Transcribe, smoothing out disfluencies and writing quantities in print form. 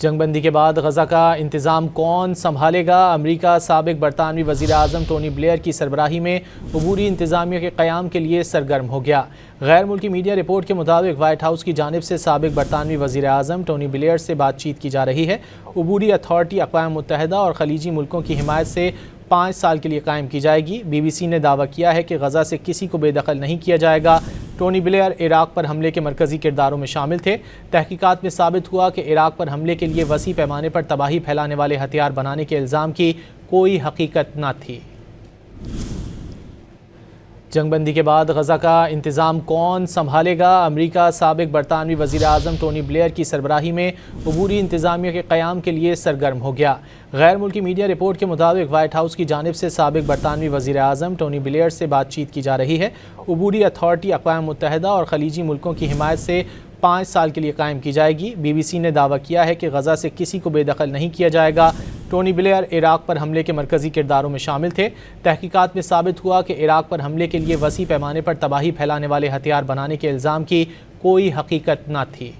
جنگ بندی کے بعد غزہ کا انتظام کون سنبھالے گا؟ امریکہ سابق برطانوی وزیر اعظم ٹونی بلیئر کی سربراہی میں عبوری انتظامیہ کے قیام کے لیے سرگرم ہو گیا۔ غیر ملکی میڈیا رپورٹ کے مطابق وائٹ ہاؤس کی جانب سے سابق برطانوی وزیر اعظم ٹونی بلیئر سے بات چیت کی جا رہی ہے۔ عبوری اتھارٹی اقوام متحدہ اور خلیجی ملکوں کی حمایت سے 5 سال کے لیے قائم کی جائے گی۔ بی بی سی نے دعویٰ کیا ہے کہ غزہ سے کسی کو بے دخل نہیں کیا جائے گا۔ ٹونی بلیئر عراق پر حملے کے مرکزی کرداروں میں شامل تھے۔ تحقیقات میں ثابت ہوا کہ عراق پر حملے کے لیے وسیع پیمانے پر تباہی پھیلانے والے ہتھیار بنانے کے الزام کی کوئی حقیقت نہ تھی۔ جنگ بندی کے بعد غزہ کا انتظام کون سنبھالے گا؟ امریکہ سابق برطانوی وزیر اعظم ٹونی بلیئر کی سربراہی میں عبوری انتظامیہ کے قیام کے لیے سرگرم ہو گیا۔ غیر ملکی میڈیا رپورٹ کے مطابق وائٹ ہاؤس کی جانب سے سابق برطانوی وزیر اعظم ٹونی بلیئر سے بات چیت کی جا رہی ہے۔ عبوری اتھارٹی اقوام متحدہ اور خلیجی ملکوں کی حمایت سے 5 سال کے لیے قائم کی جائے گی۔ بی بی سی نے دعویٰ کیا ہے کہ غزہ سے کسی کو بے دخل نہیں کیا جائے گا۔ ٹونی بلیئر عراق پر حملے کے مرکزی کرداروں میں شامل تھے۔ تحقیقات میں ثابت ہوا کہ عراق پر حملے کے لیے وسیع پیمانے پر تباہی پھیلانے والے ہتھیار بنانے کے الزام کی کوئی حقیقت نہ تھی۔